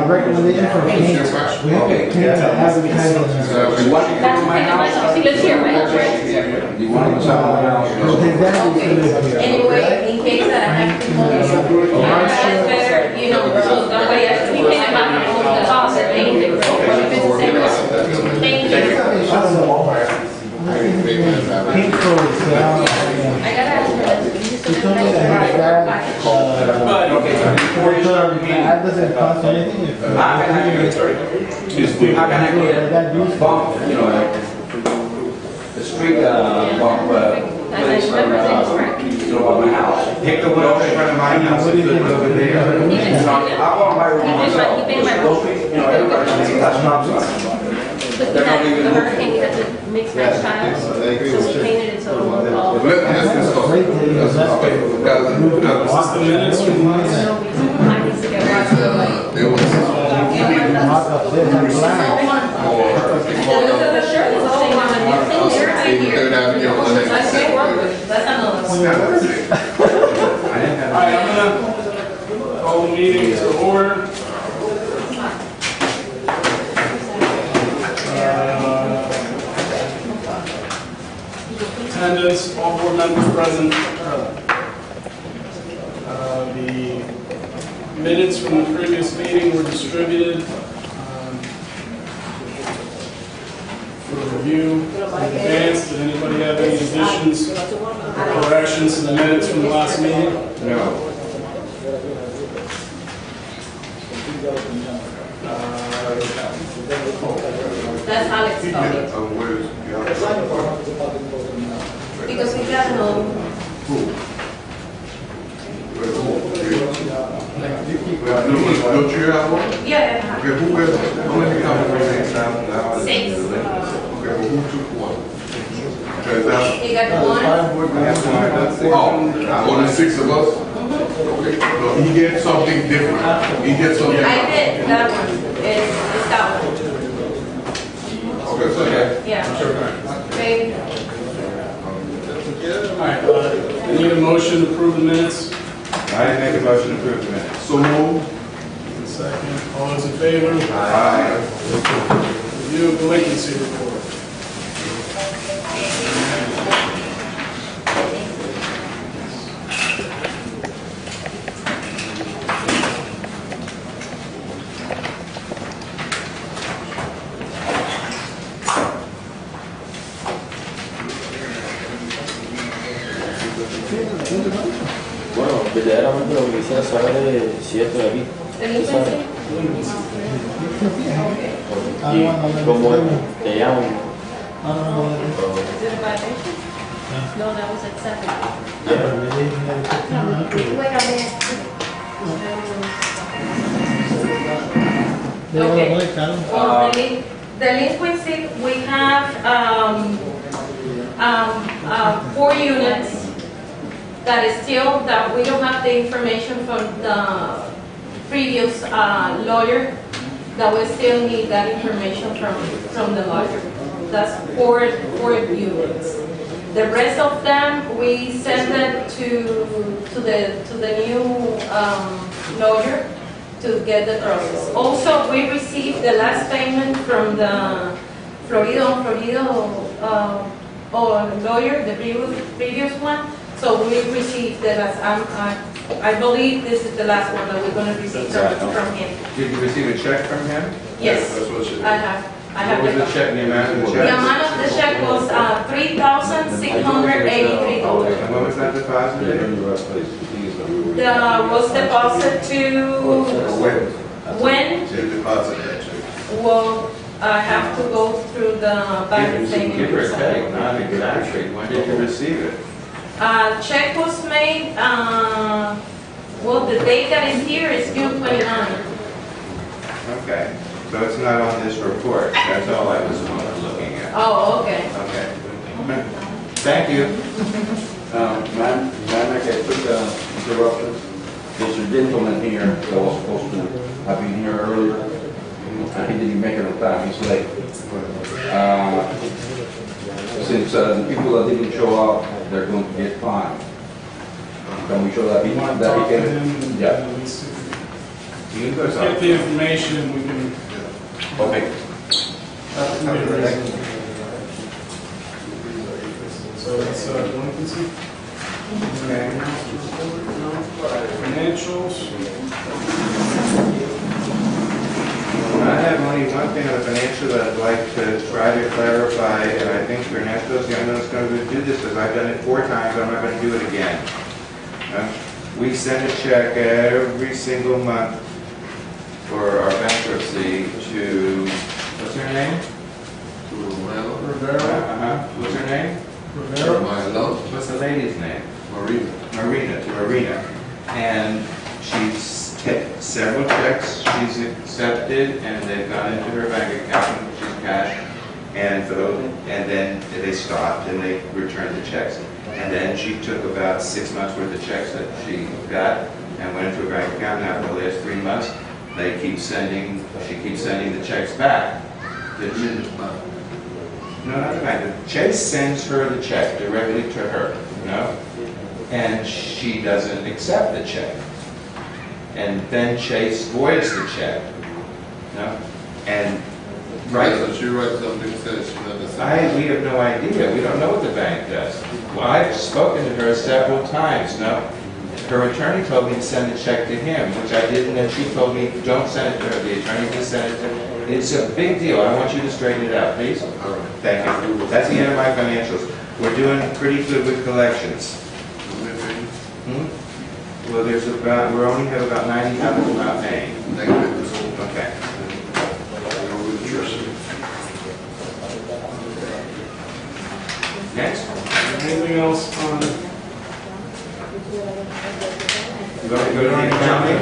recommendation for paint. We have to paint the advertising. You want to come to my house? He lives here, right? You want to come to my house? Anyway, in case that I have to move, it's better, you know, so that way we can have the house and paint it. If it's the same, paint it. Paint codes. I gotta ask her. She told me that that doesn't cost anything. How can I get bump, you know, the street bump place from my house? Pick the one in front of my house. I want my room myself. You know, everybody should see that stop sign. But the hurricane, we had to mix match tiles, so we painted it so it won't fall. Let's discuss. I need to get There was That's another one. Alright, I'm gonna call the meeting to order. Attendance, all board members present. The minutes from the previous meeting were distributed for review in advance. Did anybody have any additions or corrections to the minutes from the last meeting? No. That's Alex talking. Because we got no. Don't you have one? Yeah, Okay, who has it? How many companies? 6. Okay, well, who took one? Okay, that's, You got one. only 6 of us? Okay, no, he gets something different. He gets something. I did that one. It's that one. Okay, so yeah. Yeah. Okay. Alright, I need a motion to approve the minutes. I make a motion to approve the minutes. So moved. Second, all those in favor? Aye. Review of delinquency report. Bueno, verdaderamente lo que quisiera saber es si esto de aquí, Delinquency? como te llaman. Is it a violation? No, that was at 7. Wait a minute. Okay. Delinquency, we have 4 units that is still, that we don't have the information from the previous lawyer, that we still need that information from the lawyer. That's 4 units. The rest of them, we send it to the new lawyer to get the process. Also, we received the last payment from the Florido lawyer, the previous one. So we received the last. I believe this is the last one that we're going to receive from him. Did you receive a check from him? Yes, That's what she did. I have. What was the check, the amount of the The check? amount of the check was $3,683. And what was that deposited? Was deposit to when? She deposited that check. Well, I have to go through the bank statement. Give her a check, not exactly. When did you receive it? Check was made, well, the date that is here is June 29. Okay, so it's not on this report. That's all I was looking at. Oh, okay. Okay. Thank you. Ma'am, I make a quick interruption. There's a gentleman here that was supposed to have been here earlier, and he didn't make it on time. He's late. Since the people that didn't show up, they're going to get fined. Can we show that he can? Yeah. You can go Get talk. the information, we can, Okay. so that's delinquency. Okay. Financials. I have only one thing on the financial that I'd like to try to clarify, and I think Ernesto's the only one that's going to do this, because I've done it 4 times, I'm not going to do it again. We send a check every single month for our bankruptcy to, what's her name? Rivera. What's her name? Rivera. What's the lady's name? Marina, to Marina. And she's several checks she's accepted, and they've gone into her bank account, which is cash. And for those, and then they stopped and they returned the checks. And then she took about 6 months worth of checks that she got and went into her bank account. Now for the last 3 months, she keeps sending the checks back. No, not the bank. Chase sends her the check directly to her, you know? And she doesn't accept the check. And then Chase voids the check, you know? And So she writes something that says she never sent. we have no idea. We don't know what the bank does. Well, I've spoken to her several times, no? Her attorney told me to send the check to him, which I didn't, and she told me, don't send it to her. The attorney just sent it to her. It's a big deal. I want you to straighten it out, please. Thank you. That's the end of my financials. We're doing pretty good with collections. Well, we only have about 90,000 not paying. Okay. Next. Anything else on? You want to go to the accounting?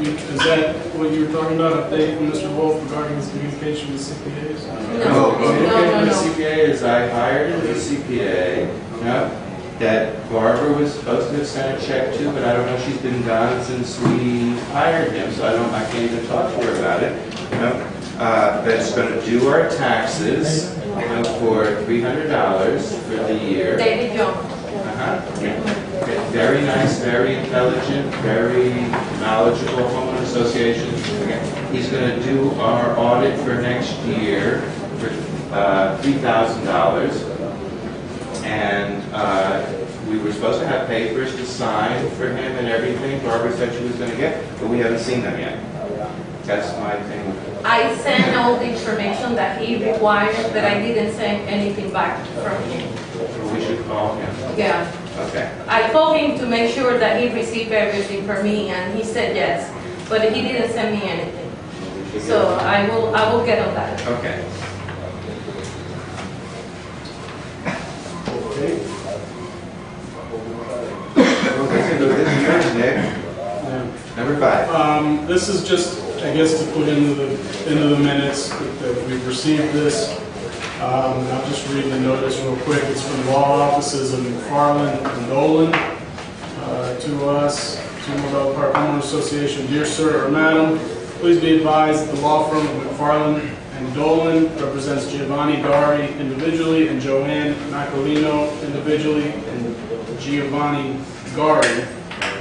Is that what you were talking about, update from Mr. Wolf regarding his communication with CPAs? No. The CPA is I hired a CPA, that Barbara was supposed to have sent a check to, but I don't know, she's been gone since we hired him, so I can't even talk to her about it, That's going to do our taxes, for $300 for the year. David Jones. Okay. Very nice, very intelligent, very knowledgeable homeowner association. Okay. He's going to do our audit for next year for $3,000. And we were supposed to have papers to sign for him and everything. Barbara said she was going to get, but we haven't seen them yet. That's my thing. I sent all the information that he required, but I didn't send anything back from him. We should call him. Yeah. Okay. I told him to make sure that he received everything from me, and he said yes, but he didn't send me anything. So I will get on that. Okay. Okay, so this is yours, Nick. Yeah. Number 5. This is just, I guess, to put into the minutes that we've received this. I'll just read the notice real quick. It's from law offices of McFarland and Dolan to us, to Marbella Park Homeowners Association. Dear sir or madam, please be advised that the law firm of McFarland and Dolan represents Giovanni Dari individually and Joanne Macolino individually and Giovanni Gari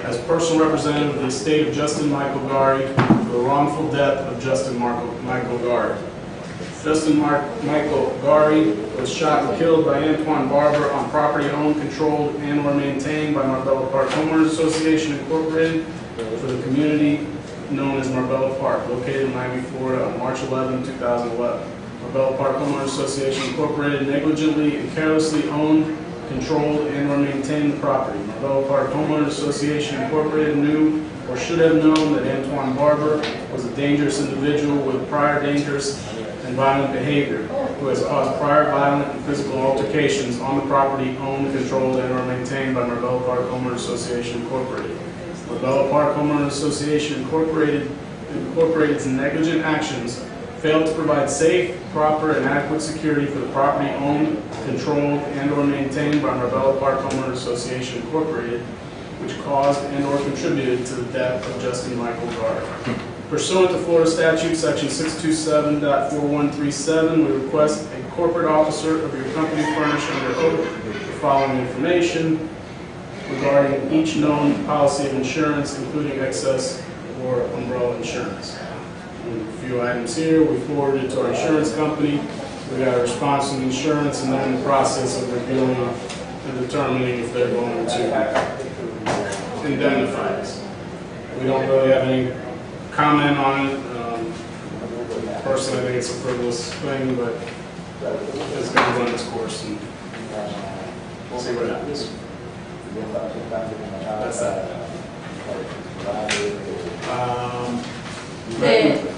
as personal representative of the estate of Justin Michael Gari for the wrongful death of Justin Michael Gari. Justin Michael Gari was shot and killed by Antoine Barber on property owned, controlled, and or maintained by Marbella Park Homeowners Association Incorporated for the community known as Marbella Park, located in Miami, Florida on March 11, 2011. Marbella Park Homeowners Association Incorporated negligently and carelessly owned, controlled, and or maintained the property. Marbella Park Homeowners Association Incorporated knew or should have known that Antoine Barber was a dangerous individual with prior dangerous and violent behavior, who has caused prior violent and physical altercations on the property owned, controlled, and or maintained by Marbella Park Homeowners Association Incorporated. Marbella Park Homeowners Association Incorporated's negligent actions failed to provide safe, proper, and adequate security for the property owned, controlled, and or maintained by Marbella Park Homeowners Association Incorporated, which caused and or contributed to the death of Justin Michael Gari. Pursuant to Florida Statute Section 627.4137, we request a corporate officer of your company furnish under oath the following information regarding each known policy of insurance, including excess for umbrella insurance. A few items here, we forwarded to our insurance company. We got a response from insurance, and they're in the process of reviewing and determining if they're going to indemnify us. We don't really have any comment on it. Personally, I think it's a frivolous thing, but it's going to run its course, and we'll see what happens. That's that.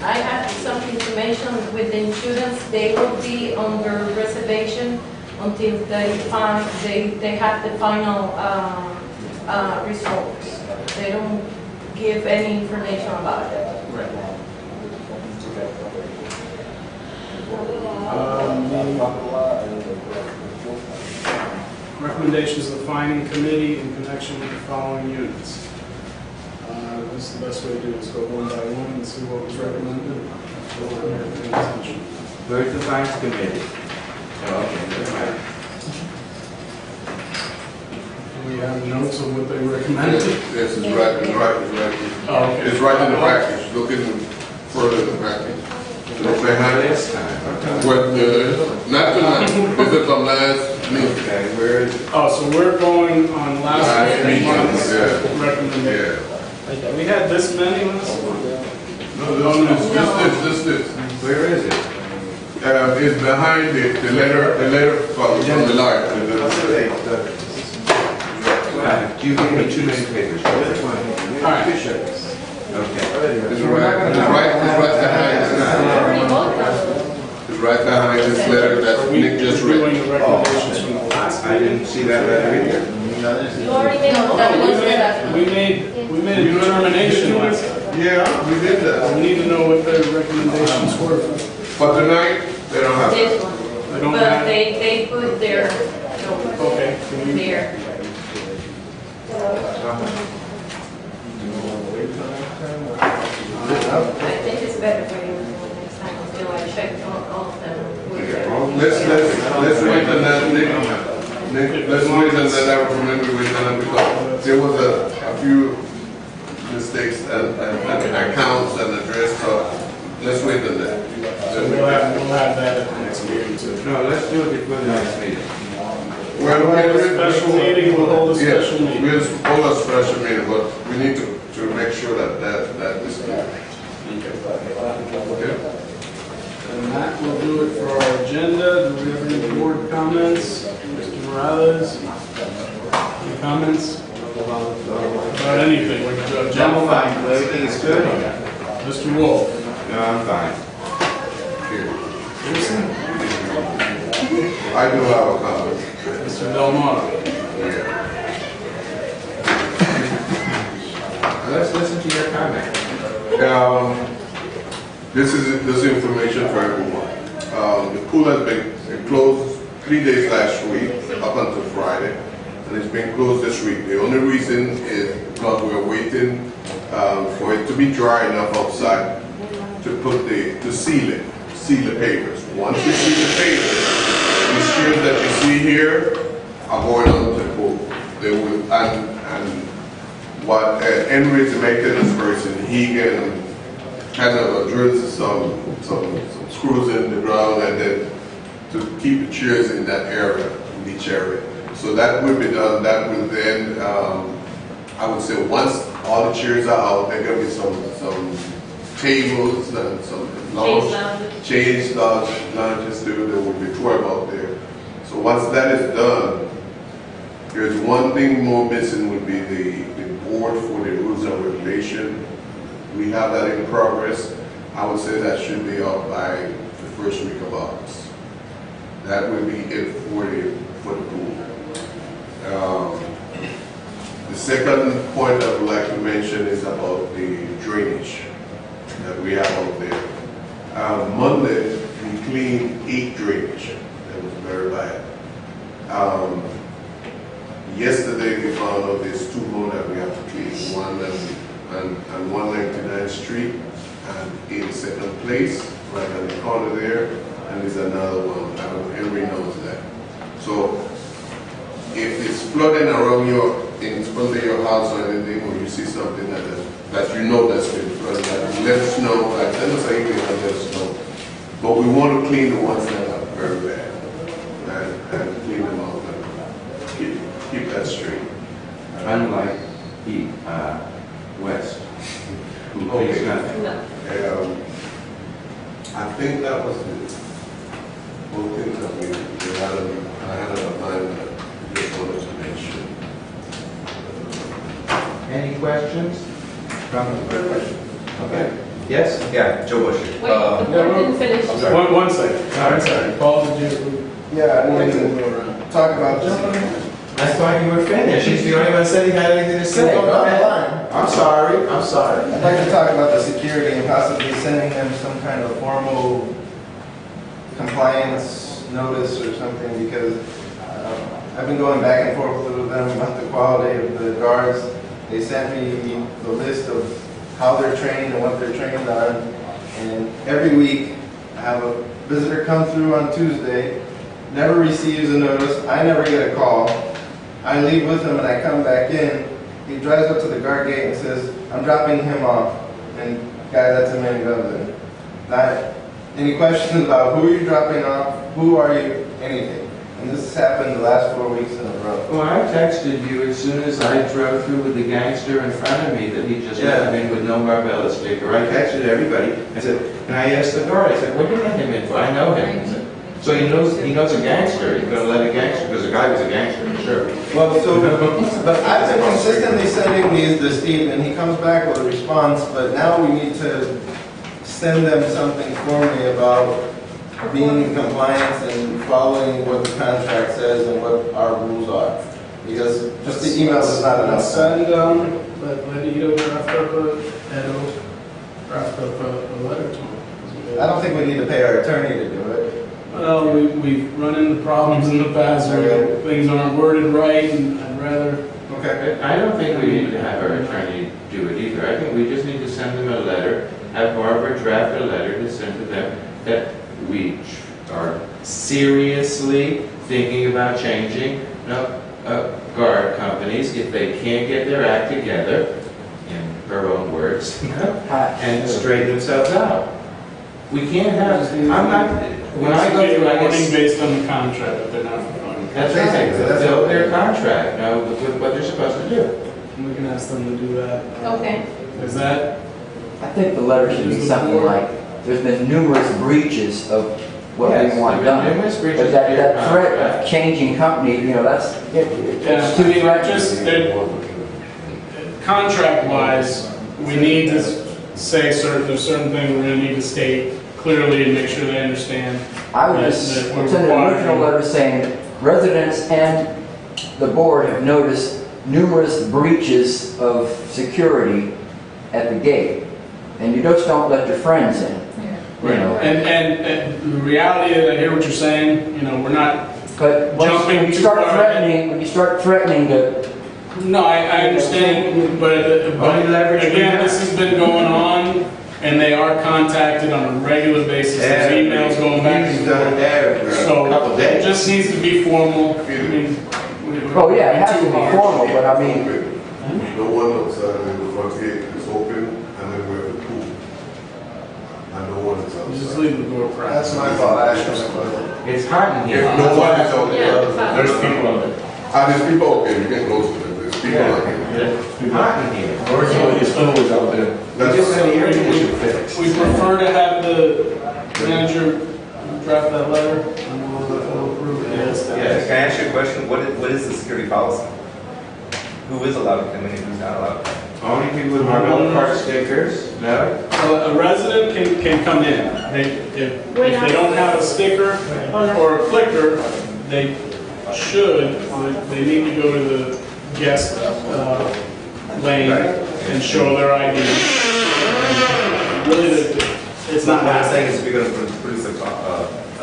I have some information with the insurance. They will be under reservation until they have the final results. They don't give any information about it. Recommendations of the finding committee in connection with the following units. This is the best way to do it, is go one by one and see what was recommended. Where's the finance committee? Oh, okay, never mind. We have notes of what they recommended. Yes, it's right. Oh, okay. It's right in the package. Look in further in the package. Look behind it. This time. What, not tonight. This is from last meeting. Okay, where is it? Oh, so we're going on last Meeting, month's yeah. recommendation. Yeah. We had this many last month. No, this. Where is it? It's behind it, the letter from the line. You gave me too many papers. Which one? All right. Okay. It's right behind this letter that Nick just Reviewing read. the recommendations from the last. I didn't see that letter either. You already made that. We made a determination last time. Yeah, we did that. We need to know what their recommendations were. But tonight, they don't have This it. one. They don't But have. they put their, Okay. Can you- there. I think it's better for you next time, until I check all of them. Let's wait on that, Nick, let's wait on that, I recommend we wait on that because there was a few mistakes and accounts and address, so let's wait on that. So we'll have that at the next meeting too. No, let's do it before the next meeting. Well, We'll hold a special meeting, we'll hold a special yes, meeting. we'll hold a special meeting, but we need to make sure that is clear. Okay? And that will do it for our agenda. Do we have any board comments? Mr. Morales? Any comments? About anything? We can do a general. Everything is good? Mr. Wolf? No, I'm fine. I do have a comment. Mr. Del Mar? Yeah. Let's listen to your comment. This is information for everyone. The pool has been closed 3 days last week, up until Friday, and it's been closed this week. The only reason is because we're waiting for it to be dry enough outside to seal the pavers. Once we seal the pavers, these chairs that you see here are going on to the pool. They will, and what Henry, the maintenance person, he can kind of drill some screws in the ground and then to keep the chairs in that area, in each area. So that will be done. That will then, I would say, once all the chairs are out, there will be some tables and some lounges there will be 12 out there. So once that is done, there's one thing more missing would be the board for the rules and regulation. We have that in progress. I would say that should be up by the first week of August. That would be it for the pool. The second point I would like to mention is about the drainage that we have out there. Monday, we cleaned 8 drainage. That was very bad. Yesterday, we found out there's 2 more that we have to clean. One on 199th Street and 82nd Place, right on the corner there, and there's another one. I don't know, Henry knows that. So, if it's flooding around in front of your house or anything, or you see something that you know that's been let us know, like, send us an email and let us know. But we want to clean the ones that are very bad, and clean them up and keep that straight. Unlike the West, who pays nothing. No. I think that was it. Both things that we had I had a mind that I just wanted to mention. Any questions? Okay. Yes? Yeah, Joe Bush. Wait, the board didn't finish. One second. All right. Paul, did you? Yeah, I wanted to talk about this. I thought you were finished. He's the only one that said he had anything to say. Go ahead. I'm sorry. I'd like to talk about the security and possibly sending them some kind of formal compliance notice or something, because I've been going back and forth with them about the quality of the guards. They sent me the list of how they're trained and what they're trained on, and every week I have a visitor come through on Tuesday, never receives a notice, I never get a call. I leave with him and I come back in, he drives up to the guard gate and says, I'm dropping him off, and guy lets him in and goes in. Not any questions about who are you dropping off, who are you, anything. And this has happened the last 4 weeks in a row. Well, I texted you as soon as I drove through with the gangster in front of me that he just let him in with no Marbella sticker. I texted everybody. I said, and I asked the guard, I said, what did you let him in for? I know him. He said, so he knows a gangster. He's going to let a gangster, because the guy was a gangster, for sure. Well, so, but I've been consistently sending these to Steve, and he comes back with a response, but now we need to send them something formally about being in compliance and following what the contract says and what our rules are. Because just the email is not enough. Send, let Edo draft up a letter to him. I don't think we need to pay our attorney to do it. Well, we've run into problems in the past where things aren't worded right, and I'd rather. Okay. I don't think we need to have our attorney do it either. I think we just need to send them a letter, have Barbara draft a letter to send to them that we are seriously thinking about changing guard companies if they can't get their act together, in her own words, and straighten themselves out. We can't have, I'm not, when I go through, I warning guess, based on the contract that they're not fulfilling. that's right, fulfill their contract, know what they're supposed to do. We can ask them to do that. Okay. Is that? I think the letter should be something like, there's been numerous breaches of what we want done. Numerous breaches But of that your threat contract. of changing company, it's Yeah, too I mean, threatening. contract-wise, we need to say there's certain things we're going to need to state clearly and make sure they understand. I would just send an original letter saying that residents and the board have noticed numerous breaches of security at the gate. And you just don't let your friends in. You know. And the reality is, I hear what you're saying, we're not But jumping when you too start far threatening, to No, I understand, but again, this has been going on, and they are contacted on a regular basis. There's emails going back and forth. So it just needs to be formal. oh yeah, it has to be formal, but I mean, No one outside the front gate is open, and then we have the pool. And no one is Just outside. leave the door cracked. That's my fault, I should have. It's hot in If here. no one is out Yeah, there, it's fine. there's people out there. There's people, okay, you get close to them, there's people out there. It's hot in here. That's just had the air conditioner fixed. We prefer to have the manager draft that letter, and we'll approve it. Yes. Can I ask you a question? What is the security policy? Who is allowed to come in and who's not allowed? Only people with Marbella Park stickers, no? A resident can come in. If they don't have a sticker or a clicker, they should, they need to go to the guest lane and show their ID. Really, it's not What I'm saying happening. is, if you're going to produce a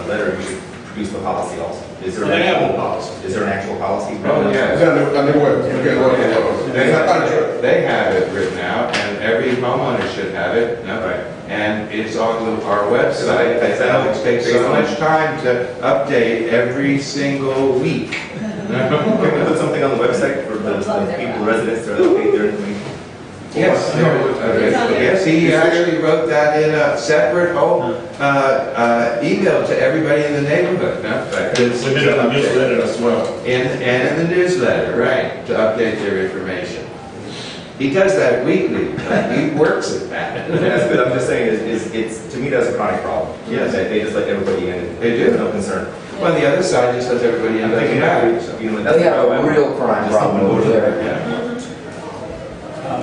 letter, you should produce the policy also. Is there They have a policy. Is there an actual policy? Oh, Is yeah. that on the web? You get one of them. There's a contract. They have it written out, and every homeowner should have it. No? Right. And it's on our website. It takes so much time to update every single week. Can we put something on the website for the people, residents, to update their information? Yes, yes, he actually wrote that in a separate email to everybody in the neighborhood. We did it in the newsletter as well. And in the newsletter, right, to update their information. He does that weekly, he works at that. That's good. I'm just saying, it's to me that's a chronic problem. Yes. They just let everybody in. They do. No concern. Well, the other side just lets everybody in. I'm thinking that, you know, that's They have the a real crime problem over there. Yeah. Do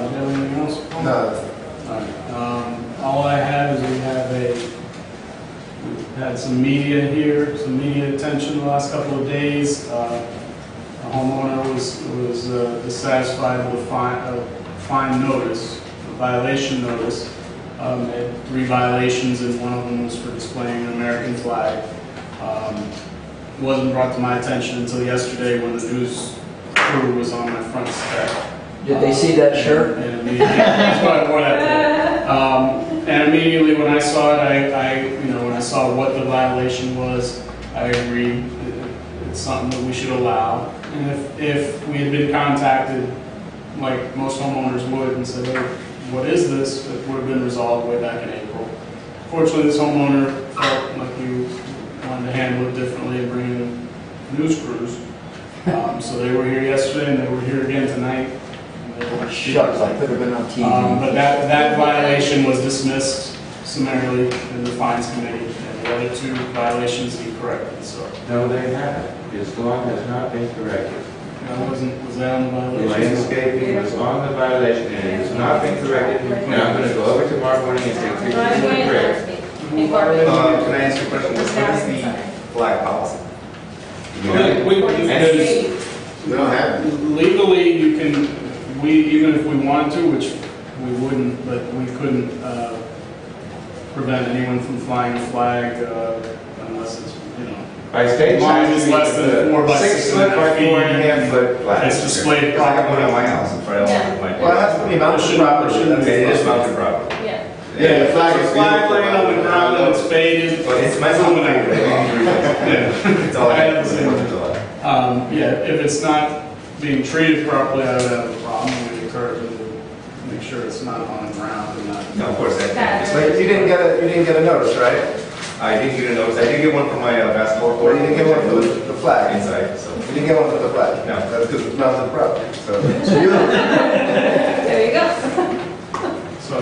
you have anything else? No, All I have is we had some media here, some media attention the last couple of days. A homeowner was dissatisfied with a fine notice, a violation notice. Had 3 violations, and one of them was for displaying an American flag. Wasn't brought to my attention until yesterday when the news crew was on my front step. Did they see that shirt? And immediately, that's why I wore that today. And immediately when I saw it, when I saw what the violation was, I agreed it's something that we should allow. And if we had been contacted, like most homeowners would, and said, hey, what is this? It would have been resolved way back in April. Fortunately, this homeowner felt like we wanted to handle it differently and bring in news crews. So they were here yesterday and they were here again tonight. Shucks, I could have been on TV. But that violation was dismissed summarily in the fines committee, and the other 2 violations he corrected, so. No, they haven't. His lawn has not been corrected. Was that on the The violation? landscaping was on the violation and it has not been corrected. And I'm going to go over tomorrow morning and take pictures of the brick. Can I ask you a question? What is the flag policy? we don't have it. Legally, even if we wanted to, which we wouldn't, but we couldn't prevent anyone from flying a flag unless it's, By state Mine statute, is less than 4 by 6 foot by 4.5 foot flag. it's displayed It's like I properly. put on my house in front of my. Well, it has to be mounted properly. Okay, it is mounted properly. Yeah. Yeah, the flag is Flag laying on the ground and it's faded. But it's my illuminated. Yeah. It's all I have to say. If it's not being treated properly, I would have a problem. We encourage them to make sure it's not on the ground and not. No, of course, that can't. But you didn't get a notice, right? I didn't get a notice. I did get one from my basketball Or court. you didn't get one with the flag? Inside, so. You didn't get one with the flag? No. That's because it's mounted properly, so. There you go. So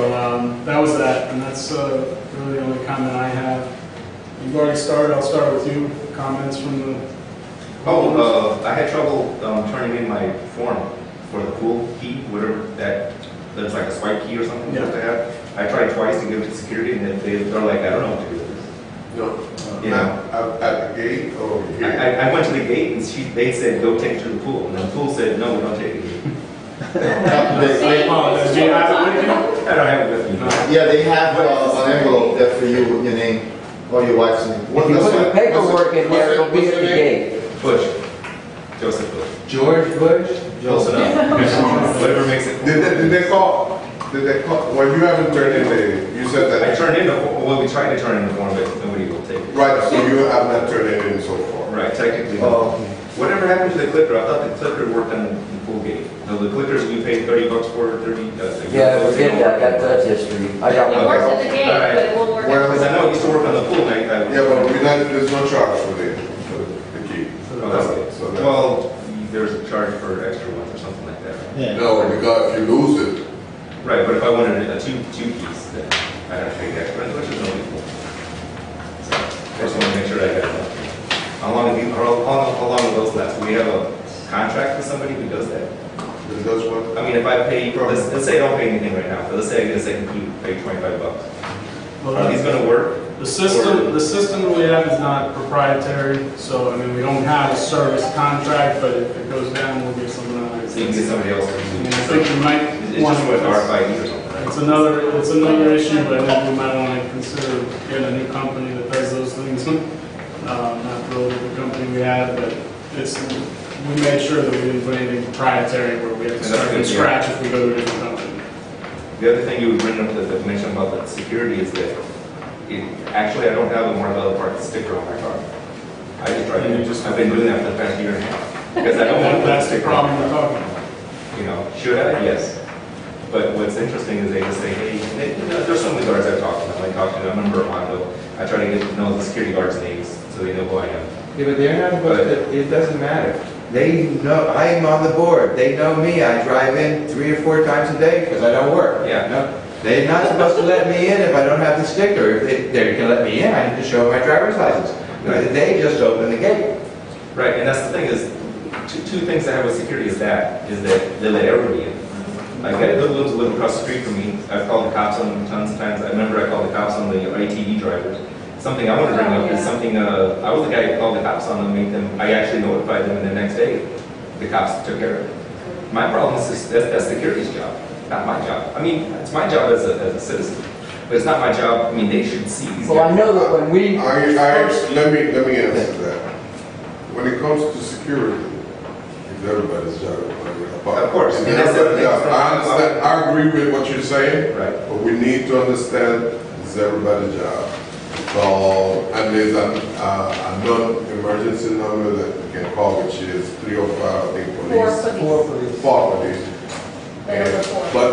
that was that, and that's really the only comment I have. You've already started. I'll start with you. Comments from the. I had trouble turning in my form for the pool key, whatever that, there's like a swipe key or something Yeah. that they have. I tried twice to give it to security and they're like, I don't know what to do with this. No, You know? at the gate or here? I went to the gate and they said, go take it to the pool. And the pool said, no, we don't take it here. Do you have it with you? I don't have it with me. Yeah, they have an envelope there for you with your name or your wife's name. If you put the paperwork in there, it'll be at the gate. Bush. Joseph Bush. George Bush? Close enough. Whatever makes it. Did they call? Well, you haven't turned in you said I that. turned in we tried to turn in the form, but nobody will take it. Right, so you have not turned it in so far. Right, technically. no. Whatever happened to the clicker? I thought the clicker worked on the pool gate. No, the clickers we paid $30 for, 30. Yeah, forget that. That's history. I got It one. works at the gate, but it won't work. Well, Because I know it used to work on the pool night. Yeah, but there's no charge for the key. Oh, that's it. So that- Well, there's a charge for extra ones or something like that. Right? No, because if you lose it, Right, but if I wanted two keys, then I'd have to pay the extra, which is no big deal. So I just want to make sure I got enough. How long will those last? We have a contract with somebody who does that? it does what? I mean, if I pay, let's say I don't pay anything right now, but let's say I get a second key, pay $25. Are these going to work? The system that we have is not proprietary, so I mean we don't have a service contract. But if it goes down, we'll get someone else. So you can get somebody else to I do mean, I it. think you might It's want just with RFID or something. It's another issue, but I think we might want to consider getting a new company that does those things. Not thrilled with the company we have, but we made sure that we didn't put anything proprietary where we have to start from scratch if we go to a different company. The other thing you would bring up that mention about the security is that actually I don't have a Marbella Park sticker on my car. I just drive it. I've been doing that for the past year and a half. Because I don't want to put a That's the sticker on problem my we're car. talking about. Should I? Yes. But what's interesting is they just say, hey, there's some of the guards I've talked to them. I talked to them, I remember Armando. I try to get to know the security guards' names so they know who I am. Yeah, but they're not supposed to, it doesn't matter. They know, I am on the board, they know me, I drive in 3 or 4 times a day because I don't work. Yeah. No, they're not supposed to let me in if I don't have the sticker. If they can let me in, I need to show my driver's license. They just open the gate. Right, and that's the thing is, two things I have with security is that they let everybody in. Like, I live a little across the street from me. I've called the cops on them tons of times. I remember I called the cops on the ITV drivers. Something I want to bring up is something, I was the guy who called the cops on them, I actually notified them, and the next day, the cops took care of it. My problem is that's security's job, not my job. I mean, it's my job as a citizen, but it's not my job, I mean, they should see these Well, I guys. know that when we Let me answer that. When it comes to security, it's everybody's job. Of course. It's And that's everybody's everything. job. I understand, I agree with what you're saying. Right. But we need to understand it's everybody's job. So, and there's a non-emergency number that you can call, which is 305, I think, police. For police. But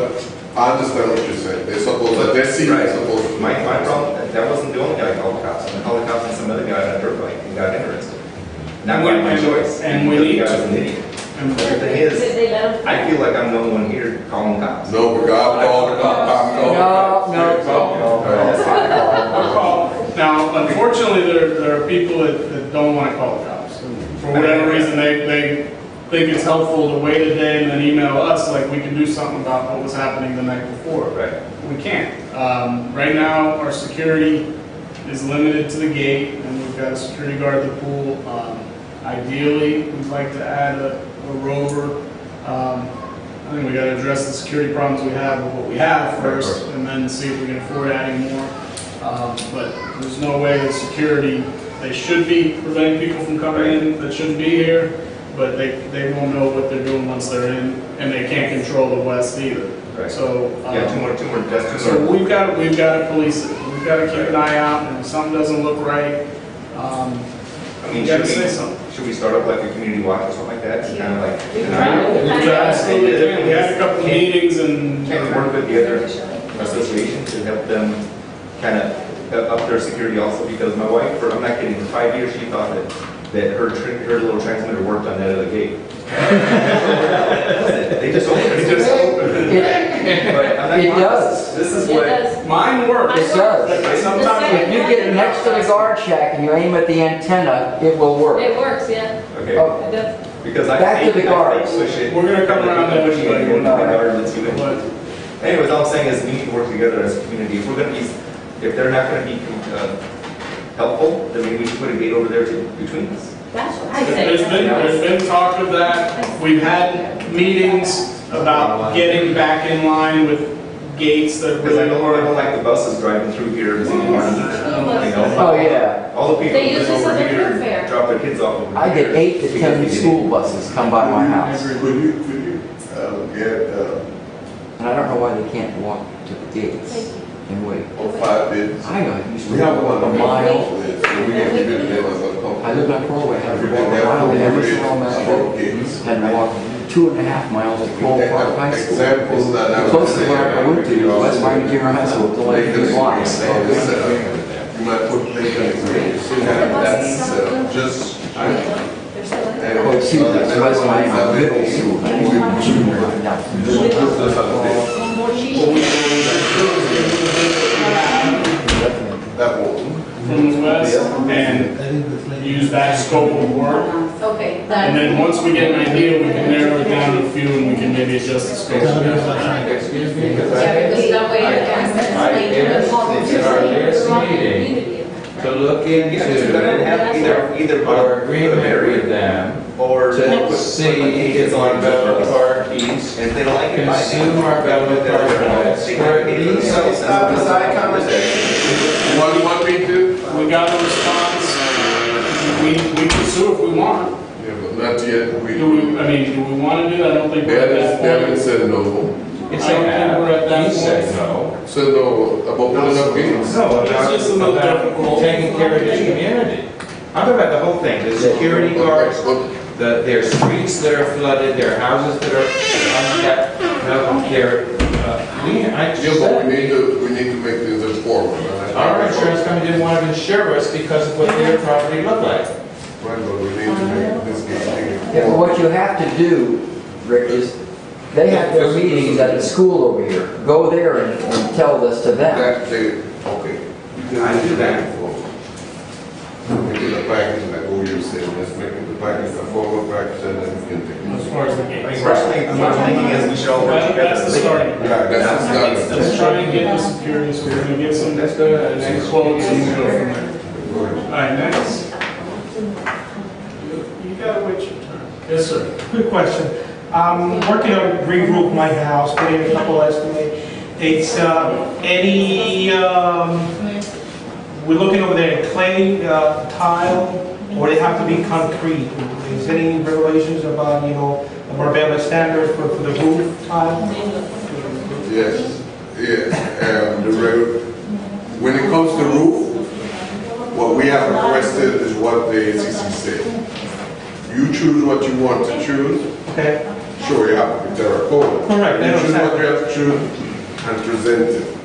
I understand what you're saying. They're supposed to, they're supposed to. My problem, that wasn't the only guy I called the cops. I called the cops on some other guy on a dirt bike and got interested. Not by my choice. And we because need the guy's to. an idiot. But the thing is, I feel like I'm the only one here calling cops. No, but God called the cops. Now, unfortunately, there are people that don't want to call the cops. And for whatever reason, they think it's helpful to wait a day and then email us like we can do something about what was happening the night before. Right. We can't. Right now, our security is limited to the gate, and we've got a security guard at the pool. Ideally, we'd like to add a rover. I think we got to address the security problems we have with what we have first, and then see if we can afford adding more. But there's no way that security, they should be preventing people from coming in that shouldn't be here, but they won't know what they're doing once they're in, and they can't control the west either. Right. So Yeah, two more, that's two so more. we've got to police it. We've got to keep an eye out, and if something doesn't look right, I mean, we got to say something. should we start up like a community watch or something like that? To kind of like, We had a couple of meetings and. can we work with the other association to help them kind of up their security also? Because my wife, I'm not kidding, for 5 years she thought that her little transmitter worked on that other gate. They just open it. But I'm not It kidding. does. This is It what. does. Mine works. It does. Sometimes If you get next to the guard shack and you aim at the antenna, it will work. It works, yeah. Okay. Oh, It does. Because I Back to think the guards. push it. We're gonna come around that pushing it, going to the guard lets you in. But Anyways, all I'm saying is we need to work together as a community. If we're going to be, if they're not going to be helpful, then maybe we should put a gate over there between us. That's what I say. there's been talk of that. We've had meetings about getting back in line with gates that Because I really don't work. like the buses driving through here this morning. Oh, yeah. All the people They who use live this over as a here thoroughfare. drop their kids off over I here. get 8 to 10 school buses come by my house. Could you get, And I don't know why they can't walk to the gates and wait. 5 bids? I know, I used to We have walk one a mile. We can give it to them as a company. I lived on Crowway, had to walk a mile to every single metro. Had to walk 2.5 miles to Crowell Park High School. Examples that The closest one I went to was West Miami Junior High School, it's only 3 blocks. You might put things in that's set up, just. Oh, excuse me, it's West Miami Middle School, not junior, not middle. That one. From the west and use that scope of work. Okay, And that, then once we get an idea, we can narrow it down to a few and we can maybe adjust the scope. Excuse me, because yeah, because that way you can in our last meeting to look into either our agreement with them or to see if Marbella Park East and if they don't like it, consume Marbella Park West for these. Stop the side conversation. What do you want me to do? We got the response. We can sue if we want. Yeah, but not yet. Do we want to do that? I don't think we're at that Devin point. said no. It's I don't think we're at that He said point. no. Said no about putting up gates. No, It's just a little difficult. taking care of the community. I'm talking about the whole thing, the security guards, their streets that are flooded, their houses that are unkept, their I just Yeah, but we said, need to make things informal. our insurance company didn't want to insure us because of what their property looked like. Right, but we need to make this thing Yeah, but informal. what you have to do, Rick, is they have their meetings at the school over here. Go there and tell this to them. That they, okay. I do that. Make it a package, like what you said, let's make it a package, a formal package, and then we can take As it. far as the I gate. mean, what I'm thinking is we should all work together. That's the starting. Yeah, that's not. Let's try and get the security, so we're gonna get some, Let's go ahead. some quotes and go from there. All right, next. You gotta wait your turn. Yes, sir. Quick question. I'm working on re-roof my house, putting a couple estimates. It's we're looking over there in clay, tile, or they have to be concrete. Is there any regulations about, the Marbella standards for the roof tile? Yes, yes, when it comes to roof, what we have requested is what the ACC said. You choose what you want to choose. Okay. Sure, you have to be terracotta. Correct, You I choose what understand. you have to choose and present it.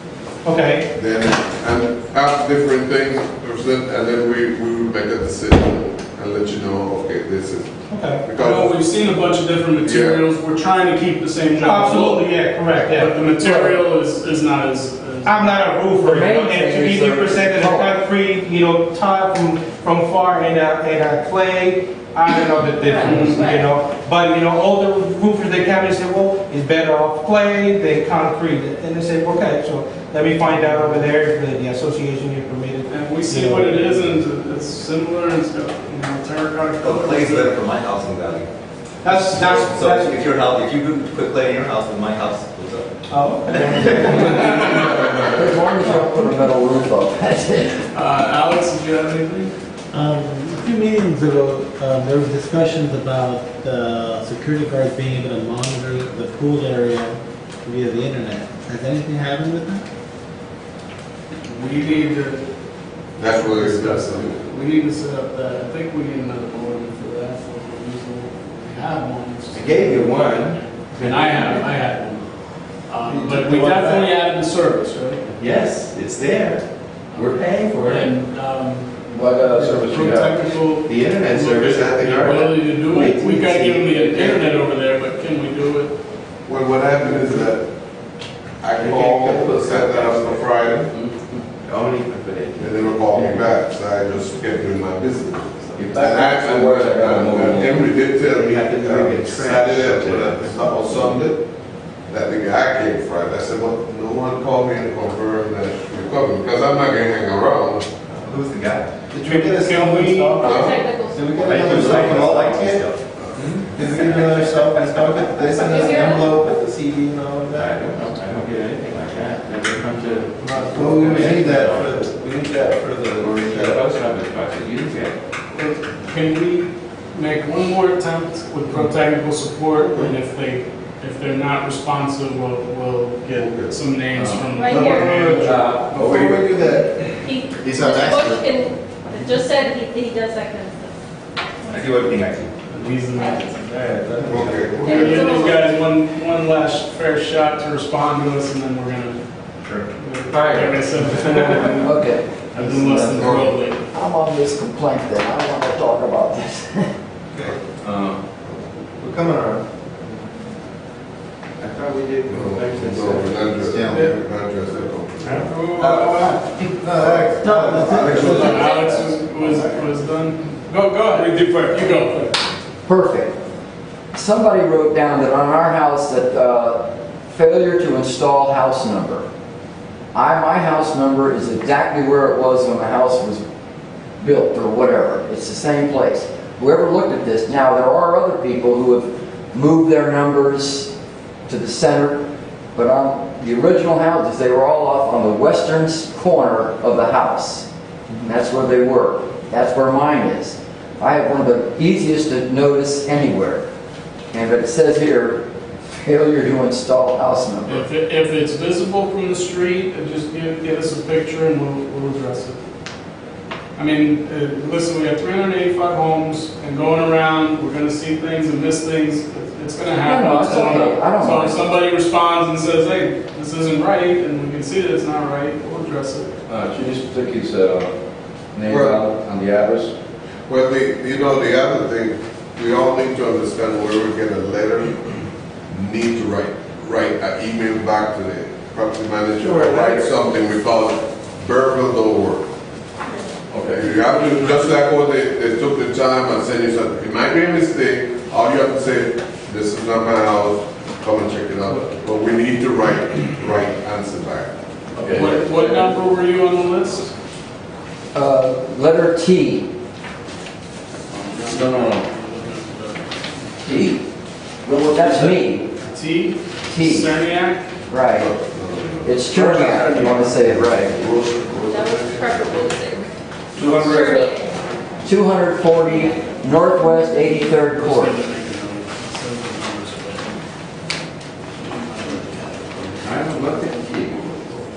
Okay. Then, and ask different things, present, and then we will make a decision and let you know, okay, this is. Okay. Well, Because, we've seen a bunch of different materials. We're trying to keep the same general. Absolutely, yeah, correct, But yeah. the material is not as. I'm not a roofer, The main and thing to is be the presented a color. concrete, tile from far and a clay, I don't know the difference, But, all the roofers, they come and say, well, it's better off clay than concrete. And they say, okay, so let me find out over there if the association is permitted. And we see what it is, and it's similar, and it's got, terracotta Oh, color. clay's better for my house in Valley. That's, So if your house, if you put clay in your house, then my house goes up. oh, okay. As long as you don't put a metal roof up, that's it. Alex, did you have anything? A few meetings ago, there was discussions about security guards being able to monitor the pool area via the internet. Has anything happened with that? We need to, that's what it's discussing. we need to set up that. I think we need another board for that. So we have one. It's just- I gave you one. And I had one. But we definitely added the service, right? Yes, it's there. We're paying for it. And, What service you got? technical. The internet service at the The yard. ability to do it. We gotta give them the internet over there, but can we do it? Well, what happened is that I called, set that up for Friday, Only for it. and they were calling me back, so I just kept doing my business. You're And back actually, to work, I gotta move on. Henry did tell me, You have to bring it Saturday, but on Sunday, that the guy came Friday. I said, well, no one called me and confirmed that you're coming, because I'm not gonna hang around. Who's the guy? Did you get us Can we- Technical. Did we get I another do cell all phone? IT stuff. Did we get another cell phone? They sent us an envelope with the CD and all of I that? don't get anything like that. Never come to. Well, we need that for the. The post office box that you get. Can we make one more attempt with pro technical support, and if they're not responsive, we'll get some names from. Right here. Before we do that, He's not Mr. Bush asking. just said he does that kind of stuff. I do everything I do. These are the names. Okay. We're gonna give these guys one last fair shot to respond to us, and then we're gonna. Sure. Like I said before, Okay, I've been less than thrilled lately. I'm on this complaint then. I want to talk about this. We're coming around. I thought we did. Alex was done. Go ahead. You go. Perfect. Somebody wrote down that on our house that failure to install house number. My house number is exactly where it was when the house was built or whatever. It's the same place. Whoever looked at this, now there are other people who have moved their numbers to the center, but on the original houses, they were all off on the western corner of the house. And that's where they were. That's where mine is. I have one of the easiest to notice anywhere. And it says here, failure to install house number. If it's visible from the street, just give us a picture and we'll address it. I mean, listen, we have 385 homes, and going around, we're going to see things and miss things. it's gonna happen. No, it's okay. I don't So if mind. somebody responds and says, hey, this isn't right, and we can see that it's not right, we'll address it. She needs to take his name Well- out on the address. Well, the other thing, we all need to understand where we get a letter, need to write an email back to the property manager or write something because verbal don't work. Okay. You have to, just like when they took the time and send you something, it might be a mistake, all you have to say, this is not my house, come and check it out. But we need to write answer back. Okay. What number were you on the list? Letter T. No. T? That's me. T? T. Cerniak? Right. It's Cherniak, if you want to say it right. That was preferable, sir. 240 Northwest 83rd Court. I don't look at T.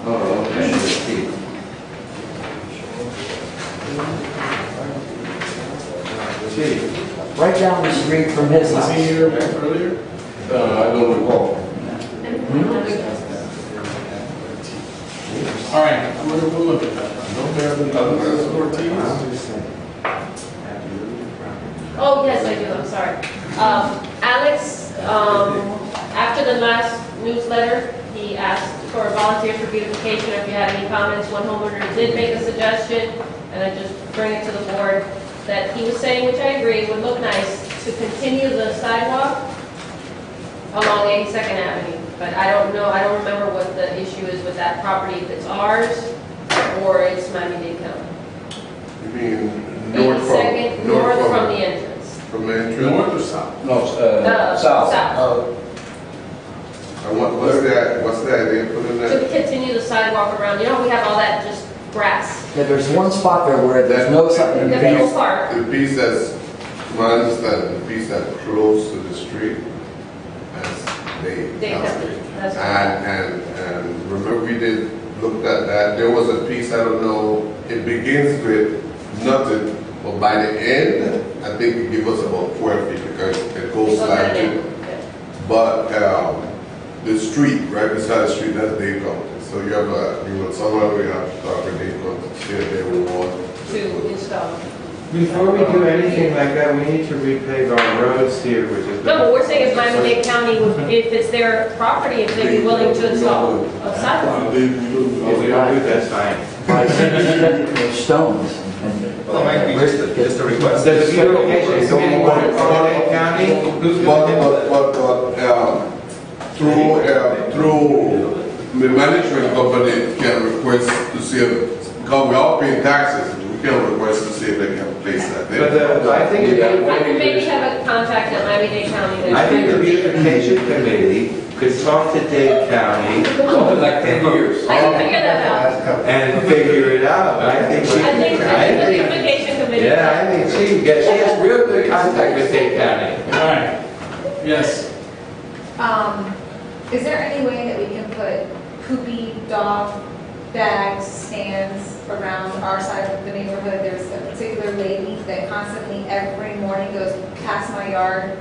Oh, okay, it's T. T. Right down the street from his Was house. he here earlier? I don't recall. All right, we'll look at that. Oh, yes, I do, I'm sorry. Alex, after the last newsletter, he asked for volunteers for beautification. If you had any comments, one homeowner did make a suggestion, and I just bring it to the board, that he was saying, which I agree, would look nice, to continue the sidewalk along 82nd Avenue. But I don't know, I don't remember what the issue is with that property, if it's ours or it's Miami-Dade County. You mean north 82nd, north from the entrance. From the entrance? North or south? No, south. And what's the idea for the To next? continue the sidewalk around, you know, we have all that just grass. Yeah, there's one spot there where there's no something. The middle part, The piece that's, to my understanding, the piece that's close to the street, that's they have, that's. And remember we looked at that, there was a piece, I don't know, it begins with nothing, but by the end, I think it gives us about 12 feet because it goes like to. But the street, right beside the street, that's Dade County. So you have somewhere we have to talk to Dade County, see if they will want To install. Before we do anything like that, we need to repave our roads here, which is. No, but we're saying if Miami-Dade County, if it's their property, if they'd be willing to install a sidewalk. If we don't do that's fine. There's stones. Well, it might be just a request. Does the beautification committee want to call Dade County? Who's going to do that? through the management company can request to see if, because we all pay taxes, we can request to see if they can place that But there. I think I could maybe have a contact at Miami-Dade County. I think the beautification committee could talk to Dade County Like 10 years. I can figure that out. and figure it out. I think she I think the beautification committee. Yeah, I think she has real good contact with Dade County. All right. Yes. Is there any way that we can put poopy dog bags, stands around our side of the neighborhood? There's a particular lady that constantly every morning goes past my yard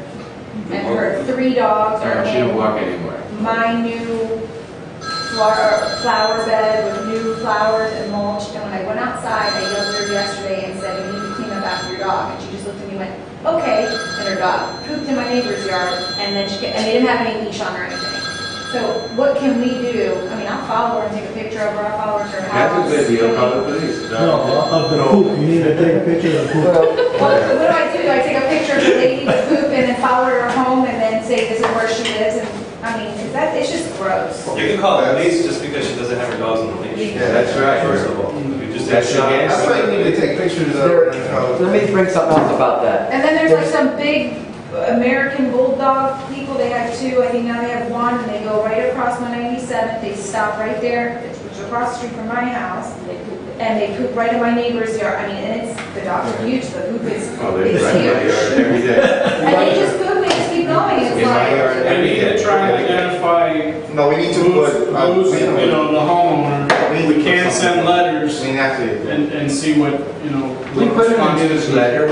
and her 3 dogs are She don't in walk anymore. my new flower bed with new flowers and mulch. And when I went outside, I yelled at her yesterday and said, you need to clean up after your dog. And she just looked at me and went, okay. And her dog pooped in my neighbor's yard, and then and they didn't have any leash on or anything. So what can we do? I mean, I'll follow her and take a picture of her. I'll follow her to her house. That's a good deal, call the police. No, of the poop, you need to take a picture of the poop. What do I do? Do I take a picture of the lady with poop and then follow her to her home and then say this is where she lives? And I mean, it's just gross. You can call the police just because she doesn't have her dogs on the leash. Yeah, that's right. First of all, we just That's against. That's why you need to take pictures of There- it. Let me bring something else about that. And then there's like some big American Bulldog people. They have 2. I think now they have 1. And they go right across 197. They stop right there, which is across the street from my house. And they poop right in my neighbor's yard. I mean, and the dogs are huge. The poop is Oh, they it's run my yard huge. every day. And they just poop and just keep going. It's In my like, yard And we every need to day. try and identify No, we need to who's, put, the homeowner. we need we can send letters I mean, actually, and see what, you know. We what put in a response- newsletter,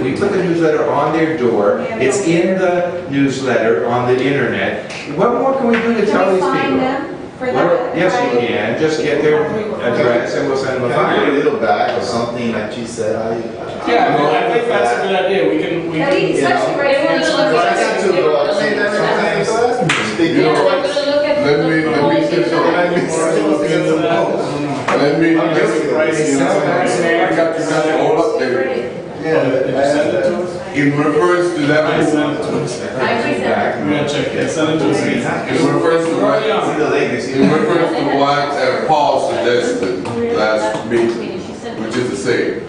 we put the newsletter on their door, it's in the newsletter on the internet. What more can we do to tell Can we these find people? them for Well, that? yes, you can, just get their address and we'll send them a can I get a file. little bag or something like she said? Yeah, I think that's a good idea. We can. That is, especially right They now. want to look I at got to, but I mean, sometimes they You do know Yeah, what? we're gonna look at. Let me say something. Let me Let me, I'm guessing, you know what I'm saying? I got this all up there. Yeah. Did you send it to us? It refers to I that, sent it to us. I resent. We gotta check it. Send it to us. it refers to what, Early on. See the ladies, it refers to what Paul suggested last meeting, She sent it. which is the same.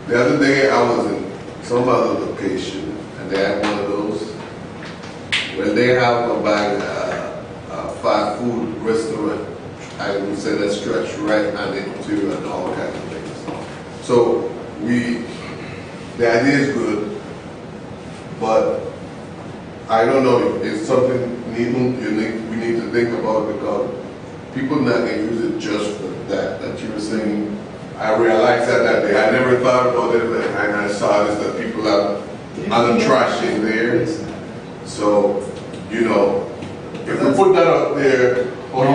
The other day I was in some other location and they had one of those where they have a bag, fast food restaurant. I would say that stretch right and into and all kinds of things. So the idea is good, but I don't know, it's something we need to think about because people not gonna use it just for that you were saying. I realized that day. I never thought about it, and I saw this that people have other trash in there. So, you know, if we put that up there, What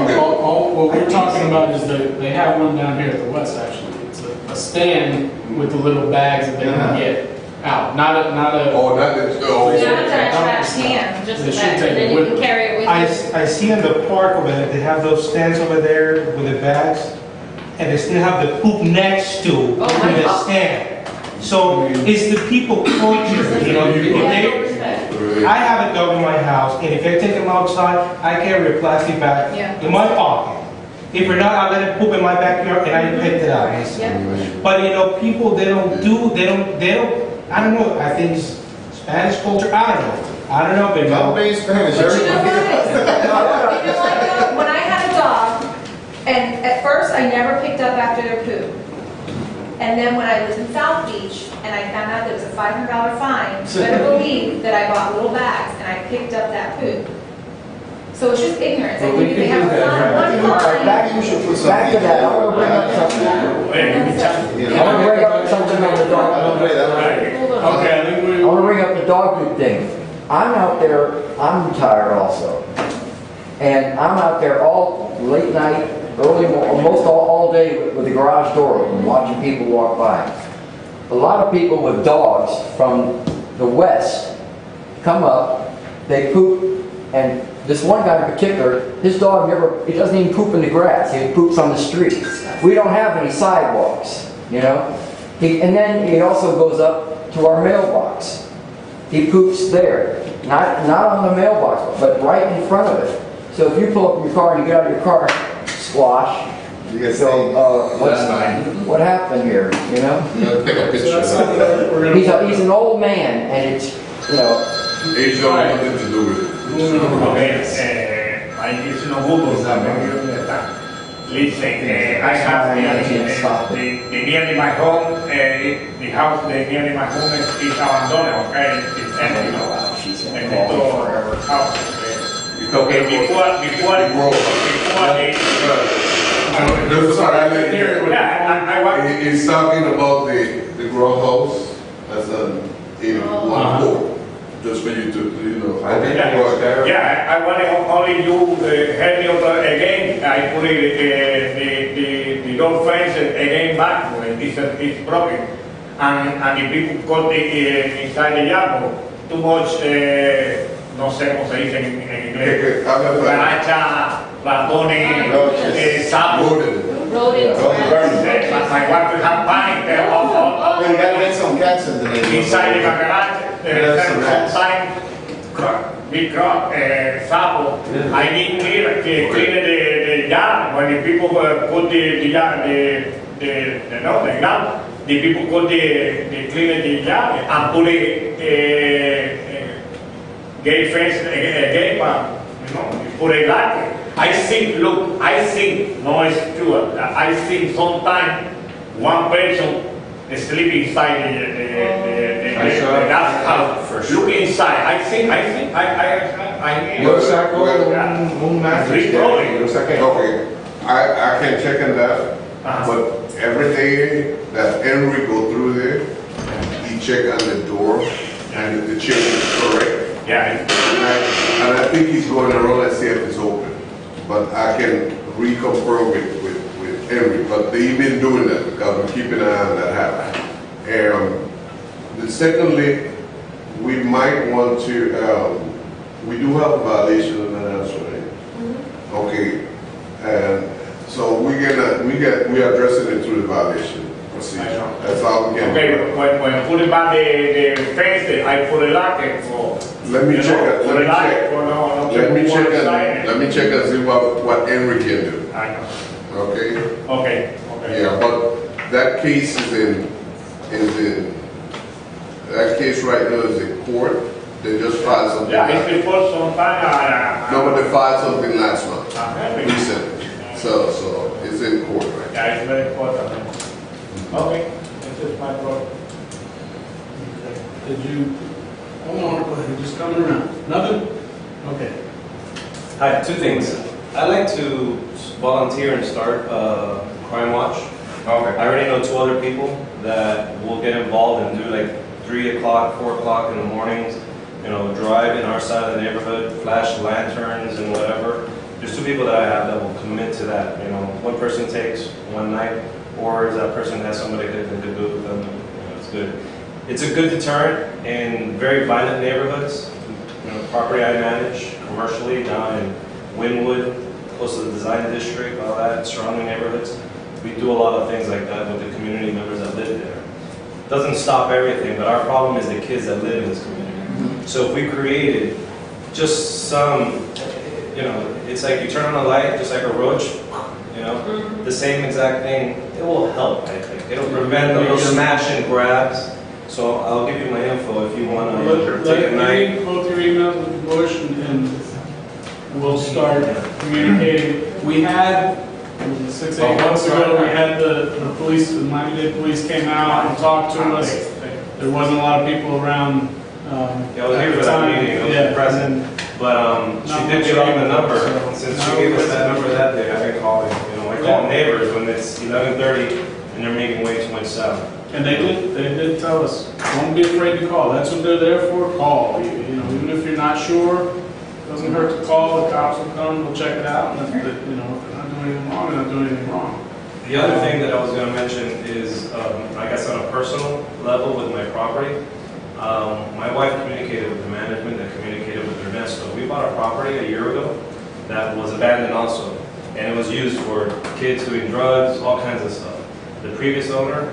we're talking about is they have one down here at the west, actually. It's a stand with the little bags that they can get out. Not a. oh, that is, oh, Not that trash can, just They the should bag, take and it then you with can them. carry it with you. I see in the park over there, they have those stands over there with the bags, and they still have the poop next to Oh, my the God. stand. So it's the people culture, you know, if Yeah, no they, respect. I have a dog in my house, and if I take him outside, I carry a plastic bag Yeah. in my pocket. If you're not, I let it poop in my backyard and I picked it out. Yeah. But you know, people, they don't, I don't know, I think it's Spanish culture, I don't know, but Don't be Spanish. But you know what? You know what, though? When I had a dog, and at first I never picked up after their poop. And then when I lived in South Beach, and I found out there was a $500 fine, you better believe that I bought little bags and I picked up that poop. So it's just ignorance. I Well, we think they can have do that, one fine. Back You should put back to something. that, I want to bring up something. I want to bring up something on the dog. Wait, I don't know. Okay, I think we. I want to bring up the dog food thing. I'm out there, I'm retired also. And I'm out there all late night, almost all day with the garage door open, watching people walk by. A lot of people with dogs from the west come up, they poop, and this one guy in particular, his dog he doesn't even poop in the grass, he poops on the street. We don't have any sidewalks, you know? And then he also goes up to our mailbox. He poops there, not on the mailbox, but right in front of it. So if you pull up in your car and you get out of your car, squash. You guys So, say, what happened here, you know? you gotta take a So picture. that's something that we're gonna. He's an old man, and it's, you know, Age don't have nothing to do with it. Okay, I use no Google. Listen, I have the near my home, the house near my home is abandoned, okay? It's empty now. And the house. Okay, I want. He's talking about the grow house, that's an 81 just for you to, you know. I think it's terrible. Yeah, I want only you help me again. I put the door fence again back when it's broken. And the people got inside the yard, too much, no sé cómo se dice en inglés. Cucaracha, ratones, sapos. Rodents. My wife will have panic you gotta get some cats in the neighborhood. inside the garage. Sometimes big crop, sapo. I need to clean the yard when the people put the yard, the ground. The people put the clean the yard and put gate fence again, you know, put a light. I think, look, no, it's true. I think sometimes one person is sleeping inside the house. Look inside. I think, Yo saco un mattress. Yo saqué. Okay, I can check on that, but every day that Henry go through there, he check on the door and the check is correct. Yeah. And I think he's going around and see if it's open. But I can reconfirm with Henry. But they've been doing that because we're keeping an eye on that happen. Secondly, we might want to, we do have a violation of that house, right? Okay. And so we're addressing it through the violation procedure. That's all we can do. Okay, when putting back the fence, I put a lock for. Let me check. Let me check and see what Henry can do. I know. Okay. Okay. Yeah, but that case is in that case right now is in court. They just filed something. Yeah, it's before some time. No, but they filed something last month. Okay. Recently. So it's in court right now. Yeah, it's very important. Okay, this is my problem. Did you, hold on, go ahead, just coming around. Nothing? Okay. Hi, two things. I'd like to volunteer and start Crime Watch. Okay. I already know 2 other people that will get involved and do like 3 o'clock, 4 o'clock in the mornings, you know, drive in our side of the neighborhood, flash lanterns and whatever. There's 2 people that I have that will commit to that. You know, one person takes one night, or if that person has somebody that can do it with them, you know, it's good. It's a good deterrent in very violent neighborhoods. You know, property I manage commercially down in Wynwood, close to the design district, all that, surrounding neighborhoods. We do a lot of things like that with the community members that live there. Doesn't stop everything, but our problem is the kids that live in this community. So if we created just some, you know, it's like you turn on a light, just like a roach, you know, the same exact thing, it will help, I think. It'll prevent those smash and grabs. So I'll give you my info if you want to take a night. Let me go through emails with Bush and we'll start communicating. We had, 6-8 months ago, we had the police, the Miami-Dade police came out and talked to us. There wasn't a lot of people around. Yeah, I was here for that meeting, I was present. But she did give out the number. Since she gave us that number that day, I've been calling. You know, I call neighbors when it's 11:30 and they're making way too much sound. And they did tell us, don't be afraid to call. That's what they're there for. Call. You know, even if you're not sure, it doesn't hurt to call. The cops will come, they'll check it out. And if you know, if they're not doing anything wrong, they're not doing anything wrong. The other thing that I was going to mention is, I guess on a personal level with my property, my wife communicated with the management that communicated with Ernesto. We bought a property a year ago that was abandoned also, and it was used for kids doing drugs, all kinds of stuff. The previous owner,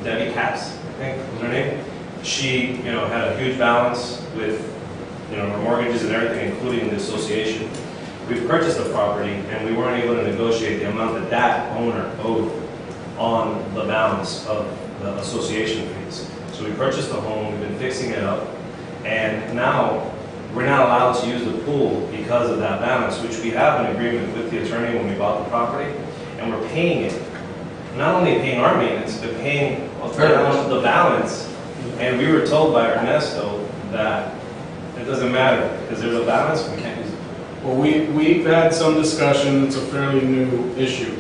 Debbie Katz, I think was her name, she, you know, had a huge balance with, you know, her mortgages and everything, including the association. We purchased the property and we weren't able to negotiate the amount that that owner owed on the balance of the association fees. So we purchased the home, we've been fixing it up, and now we're not allowed to use the pool because of that balance, which we have an agreement with the attorney when we bought the property, and we're paying it. Not only paying our maintenance, but paying the balance. And we were told by Ernesto that it doesn't matter because there's a balance, we can't use it. Well, we've had some discussion, it's a fairly new issue,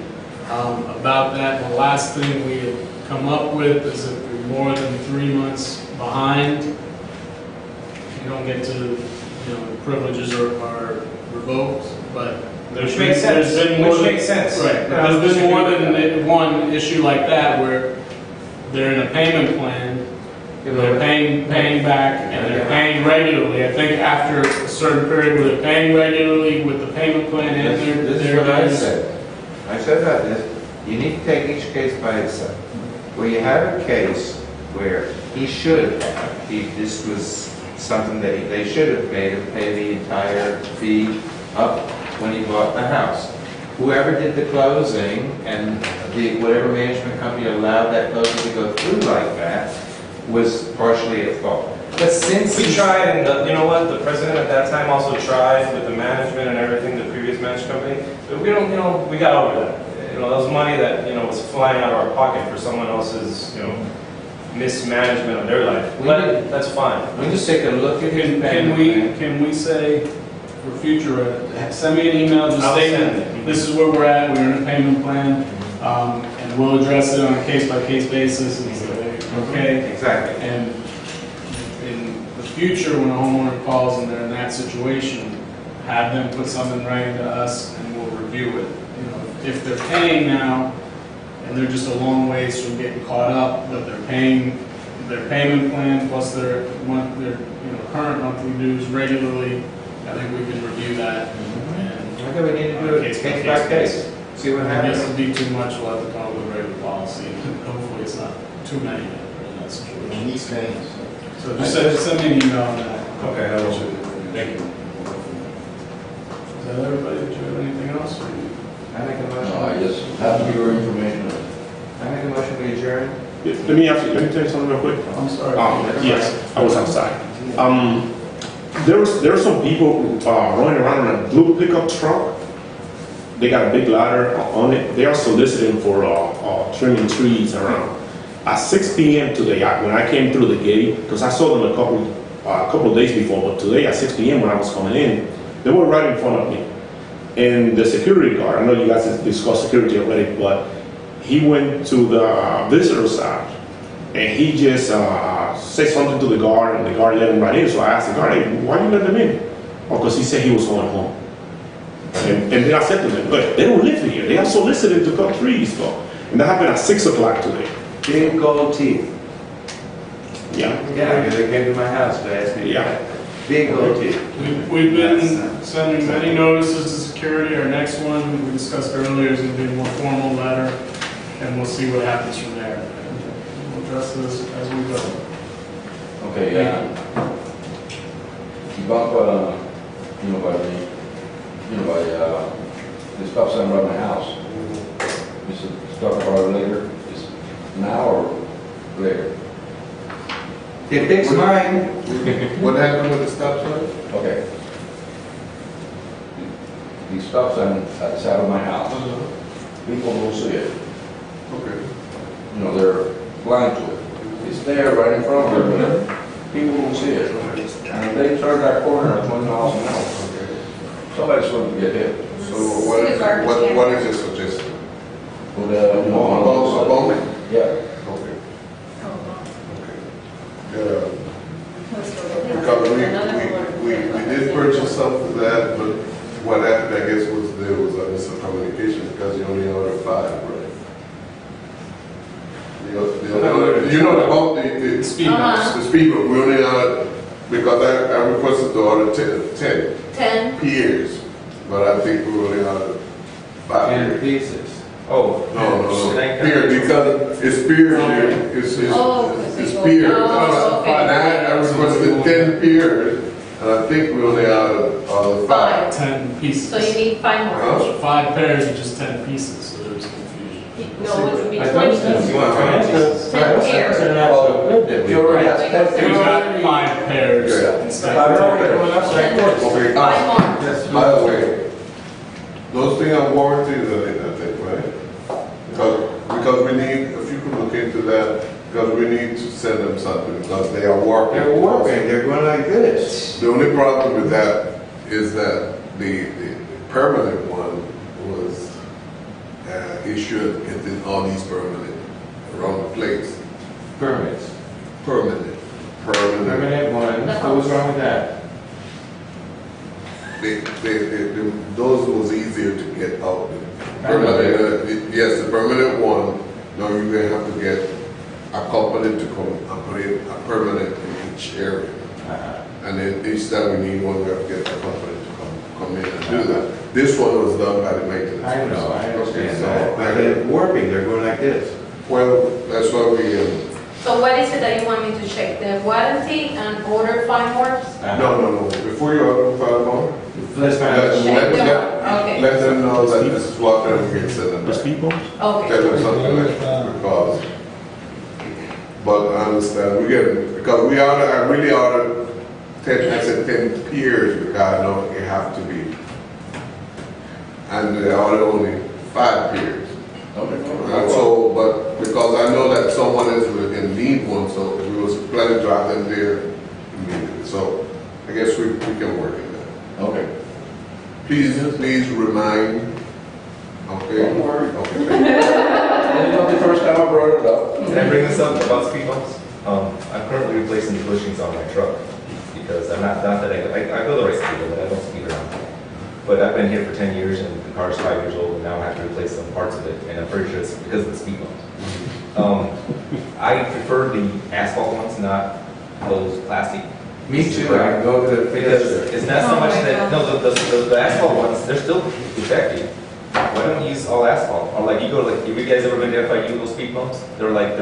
about that. The last thing we had come up with is if you're more than 3 months behind, you don't get to, you know, the privileges are revoked, but Which makes sense. Right, but there's been more than one issue like that where they're in a payment plan, they're paying back, and they're paying regularly. I think after a certain period where they're paying regularly with the payment plan and This is what I said. I said that you need to take each case by itself. Where you have a case where he should have, this was something that they should have made him pay the entire fee up when he bought the house. Whoever did the closing and whatever management company allowed that closing to go through like that was partially at fault. But since we tried, and you know what, the president at that time also tried with the management and everything, the previous management company, but we don't, you know, we got over that. You know, that was money that, you know, was flying out of our pocket for someone else's, you know, mismanagement of their life. But that's fine. We just take a look at his Can we say for future, send me an email, just I'll stating send it. this is where we're at, we're in a payment plan, and we'll address it on a case-by-case basis and say, okay? Exactly. And in the future, when a homeowner calls and they're in that situation, have them put something in writing to us and we'll review it. You know, if they're paying now and they're just a long ways from getting caught up, but they're paying their payment plan plus their current monthly dues regularly, I think we can review that. And I think we need to do it case by case. See what I guess happens. it'd be too much, we'll have to come up with a regular policy. Hopefully it's not too many that are in that situation. These things. So just send me an email on that. Okay, I will. Thank you. Is that everybody? Do you have anything else? I make a motion. No, I just have to give your information. I make a motion to adjourn. Let me tell you something real quick. I'm sorry. Yes, I was outside. There are some people running around in a blue pickup truck. They got a big ladder on it. They are soliciting for trimming trees around. At 6 p.m. today, when I came through the gate, because I saw them a couple of days before, but today at 6 p.m. when I was coming in, they were right in front of me. And the security guard, I know you guys discussed security already, but he went to the visitor side and he just said something to the guard, and the guard let him right in. So I asked the guard, hey, why you let him in? Oh, because he said he was going home. And then I said to them, but they don't live here. They are solicited to cut trees. So, and that happened at 6 o'clock today. Big gold teeth. Yeah. Yeah, because they came to my house to ask me. Yeah. Big gold teeth. We've been sending many notices to security. Our next one, we discussed earlier, is going to be a more formal letter, and we'll see what happens from there. And we'll address this as we go. Okay, keep up, by the stop sign around my house. You said start about later, is now or later? It fixed mine. What happened with the stop sign? Okay. The stop sign at the side of my house, people will see it. Okay. You know, they're blind to it. It's there right in front of them. People will see it. And if they turn that corner at 20 miles an hour, somebody's going to get hit. So what is your suggestion? With a bowman? Yeah. Okay. Yeah. Because we did purchase some for that, but what happened, I guess, was there was a miscommunication because you only ordered 5, right? You know about the speed bumps. The speed bump, we only ordered, because I requested to order 10 piers, but I think we only ordered 5 10 pieces. Oh. No. Pier, because it's pier here. It's pier. And I requested 10 piers, and I think we only ordered 5. 10 pieces. So you need 5 more. Huh? 5 pairs are just 10 pieces, so there's confusion. No, it would be 20 pieces. You want 20 pieces? 10 pairs. You already have 10 We got 5 pairs instead of 10. 5 more. By the way, those things are warranties, I think, right? Because we need, if you could look into that, because we need to send them something, because they are working. They're working, they're going like this. The only problem with that is that the permanent one was issued getting all these permanent around the place. Permits. Permanent. Permanent one, so what's wrong with that? Those was easier to get out. Yes, the permanent one, now you're going to have to get a company to come and put in a permanent in each area. And then each time we need one, we have to get a company to come in and do that. This one was done by the maintenance. I know, I understand Okay, that. But they're working, they're going like this. Well, that's why we... So what is it that you want me to check? The warranty and order 5 more? No. Before you order 5 more, Let's find out. let them know that this is what they're going to send them. The speed bumps? Okay. Tell them something like that, because, but I understand, we get, because we ordered, I really ordered 10, I said 10 piers, because I know it have to be. And they ordered only 5 piers. And so, but because I know that someone is in need one, so we was planning to have them there immediately. So I guess we can work in that. Okay. please remind, okay? Don't worry. Okay, thank you. It's not the first time I brought it up. Can I bring this up about speed bumps? I'm currently replacing the bushings on my truck because I'm not that I go the right speed limit, I don't speed around. But I've been here for 10 years and the car's 5 years old and now I have to replace some parts of it and I'm pretty sure it's because of the speed bumps. I prefer the asphalt ones, not those plastic. Me too, I go to the Because it's not so much that, no, the asphalt ones, they're still defective. Why don't you use all asphalt? Or like you go like, have you guys ever been to FIU, those speed bumps? They're like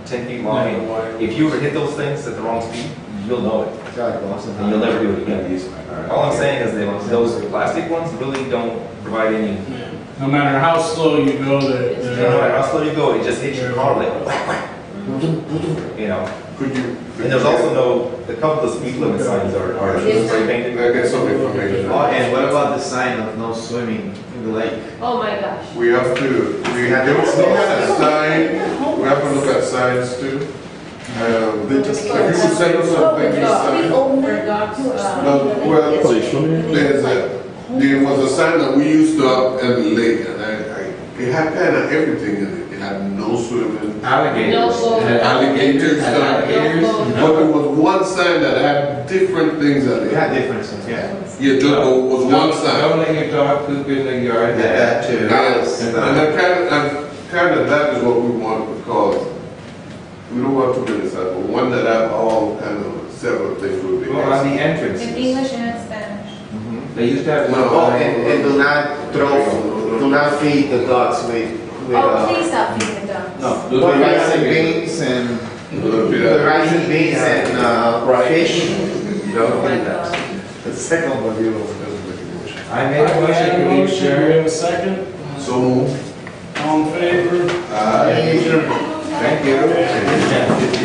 10 feet long. And if you ever hit those things at the wrong speed, you'll know it. And you'll never do it again. All I'm saying is that those plastic ones really don't provide any. No matter how slow you go, No matter how slow you go, it just hits your car like whack, whack. You know. And there's also a couple of speed limit signs are spray painted. I get some information. Oh, and what about the sign of no swimming in the lake? Oh my gosh. We have to look at sign, we have to look at signs too. If you could send us something, you sign. For dogs, No, well, there was a sign that we used to up in the lake, and it had kind of everything in it. It had no swimming. Alligators. No, Alligators. But there was one sign that had different things on it. We had differences, yeah. Yeah, just was one sign. Don't let your dog poop in the yard. That too. Yes. And kind of that is what we want because we don't want too many signs, but one that have all kind of several things would be. Well, on the entrances. In English and in Spanish. They used to have. And do not feed the ducks with Oh, please stop feeding the dogs. with rice and beans and fish. Oh my God. The second one, you know, I made a motion to Do we adjourn. have a second? So moved. All in favor? Thank you.